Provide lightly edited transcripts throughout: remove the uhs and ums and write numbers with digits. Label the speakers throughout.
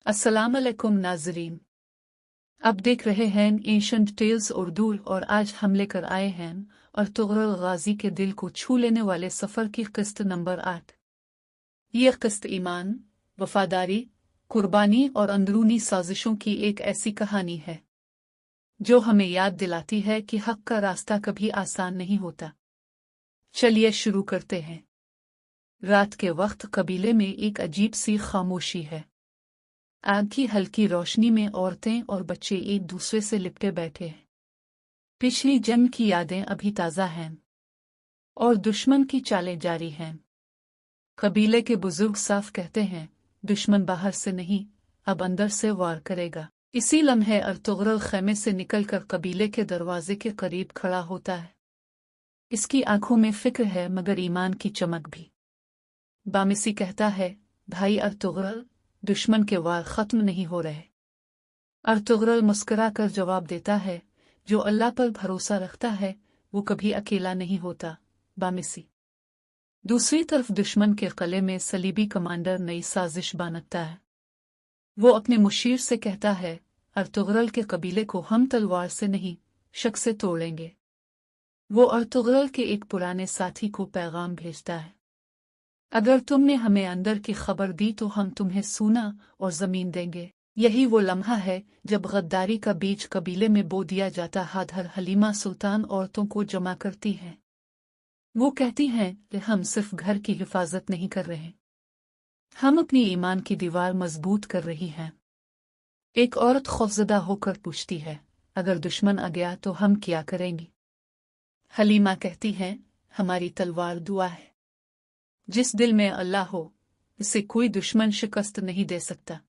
Speaker 1: अस्सलाम अलैकुम नाजरीन। अब देख रहे हैं एंशंट टेल्स उर्दू और आज हम लेकर आए हैं अर्तुगरुल गाजी के दिल को छू लेने वाले सफ़र की किस्त नंबर 8। यह किस्त ईमान, वफादारी, कुर्बानी और अंदरूनी साजिशों की एक ऐसी कहानी है जो हमें याद दिलाती है कि हक का रास्ता कभी आसान नहीं होता। चलिए शुरू करते हैं। रात के वक्त कबीले में एक अजीब सी खामोशी है। आग की हल्की रोशनी में औरतें और बच्चे एक दूसरे से लिपटे बैठे हैं। पिछली जंग की यादें अभी ताज़ा हैं और दुश्मन की चालें जारी हैं। कबीले के बुजुर्ग साफ कहते हैं, दुश्मन बाहर से नहीं, अब अंदर से वार करेगा। इसी लम्हे अर्तुगरुल खैमे से निकलकर कबीले के दरवाजे के करीब खड़ा होता है। इसकी आंखों में फिक्र है मगर ईमान की चमक भी। बामिसी कहता है, भाई अर्तुगरुल, दुश्मन के वार खत्म नहीं हो रहे। अर्तुगरुल मुस्कुराकर जवाब देता है, जो अल्लाह पर भरोसा रखता है वो कभी अकेला नहीं होता। बामिसी। दूसरी तरफ दुश्मन के किले में सलीबी कमांडर नई साजिश बानता है। वो अपने मुशीर से कहता है, अर्तुगरुल के कबीले को हम तलवार से नहीं, शक से तोड़ेंगे। वो अर्तुगरुल के एक पुराने साथी को पैगाम भेजता है, अगर तुमने हमें अंदर की खबर दी तो हम तुम्हें सोना और जमीन देंगे। यही वो लम्हा है जब गद्दारी का बीज कबीले में बो दिया जाता। हादर हलीमा सुल्तान औरतों को जमा करती हैं। वो कहती हैं कि हम सिर्फ घर की हिफाजत नहीं कर रहे, हम अपनी ईमान की दीवार मजबूत कर रही हैं। एक औरत खौफजदा होकर पूछती है, अगर दुश्मन आ गया तो हम क्या करेंगी? हलीमा कहती हैं, हमारी तलवार दुआ है। जिस दिल में अल्लाह हो, इसे कोई दुश्मन शिकस्त नहीं दे सकता।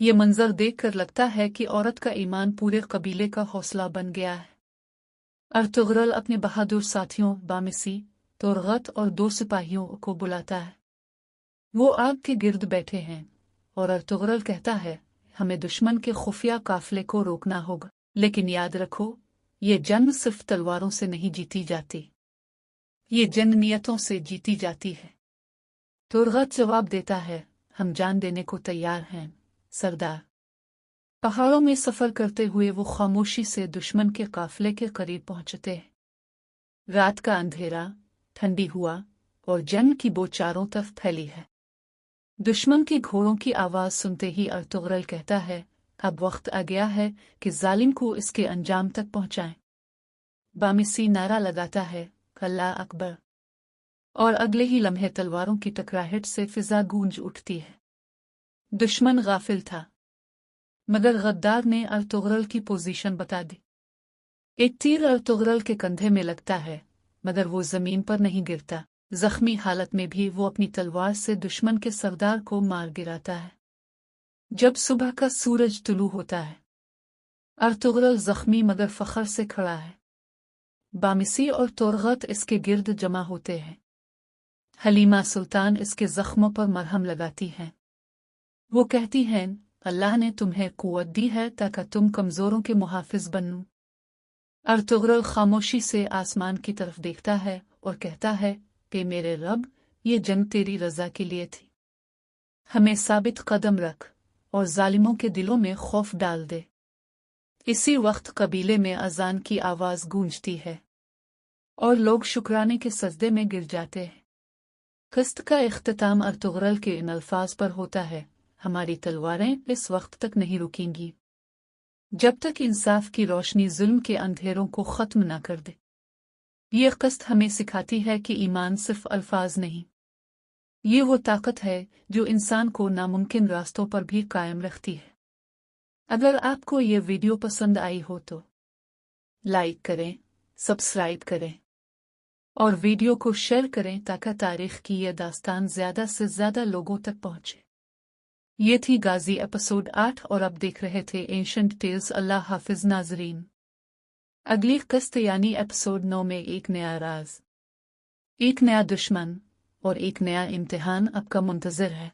Speaker 1: ये मंजर देखकर लगता है कि औरत का ईमान पूरे कबीले का हौसला बन गया है। अर्तुगरुल अपने बहादुर साथियों बामिसी, तोरगत और 2 सिपाहियों को बुलाता है। वो आग के गिर्द बैठे हैं और अर्तुगरुल कहता है, हमें दुश्मन के खुफिया काफिले को रोकना होगा। लेकिन याद रखो, ये जंग सिर्फ तलवारों से नहीं जीती जाती, ये जंग नियतों से जीती जाती है। तोरगत जवाब देता है, हम जान देने को तैयार हैं सरदार। पहाड़ों में सफर करते हुए वो खामोशी से दुश्मन के काफिले के करीब पहुंचते हैं। रात का अंधेरा ठंडी हुआ और जंग की बो चारों तरफ फैली है। दुश्मन के घोड़ों की आवाज सुनते ही अर्तुगरुल कहता है, अब वक्त आ गया है कि जालिम को इसके अंजाम तक पहुंचाएं। बामिसी नारा लगाता है, अल्लाह अकबर, और अगले ही लम्हे तलवारों की टकराहट से फिजा गूंज उठती है। दुश्मन गाफिल था मगर गद्दार ने अर्तुगरुल की पोजीशन बता दी। एक तीर अर्तुगरुल के कंधे में लगता है मगर वो जमीन पर नहीं गिरता। जख्मी हालत में भी वो अपनी तलवार से दुश्मन के सरदार को मार गिराता है। जब सुबह का सूरज तुलू होता है, अर्तुगरुल जख्मी मगर फखर से खड़ा है। बामिसी और तोरगत इसके गिर्द जमा होते हैं। हलीमा सुल्तान इसके जख्मों पर मरहम लगाती हैं। वो कहती हैं, अल्लाह ने तुम्हें कुव्वत दी है ताकि तुम कमजोरों के मुहाफिज बनो। अर्तुगरुल खामोशी से आसमान की तरफ देखता है और कहता है कि मेरे रब, ये जंग तेरी रजा के लिए थी। हमें साबित कदम रख और जालिमों के दिलों में खौफ डाल दे। इसी वक्त कबीले में अजान की आवाज गूंजती है और लोग शुक्राने के सजदे में गिर जाते हैं। किस्त का इख्तिताम अर्तुगरुल के इन अल्फाज पर होता है, हमारी तलवारें इस वक्त तक नहीं रुकेंगी जब तक इंसाफ की रोशनी जुल्म के अंधेरों को खत्म न कर दे। ये किस्त हमें सिखाती है कि ईमान सिर्फ अल्फाज नहीं, ये वो ताकत है जो इंसान को नामुमकिन रास्तों पर भी कायम रखती है। अगर आपको ये वीडियो पसंद आई हो तो लाइक करें, सब्सक्राइब करें और वीडियो को शेयर करें ताकि तारीख की यह दास्तान ज़्यादा से ज़्यादा लोगों तक पहुंचे। ये थी गाजी एपिसोड 8 और अब देख रहे थे एंशंट टेल्स। अल्लाह हाफिज नाजरीन। अगली किस्त यानी एपिसोड 9 में एक नया राज, एक नया दुश्मन और एक नया इम्तिहान आपका मुंतज़िर है।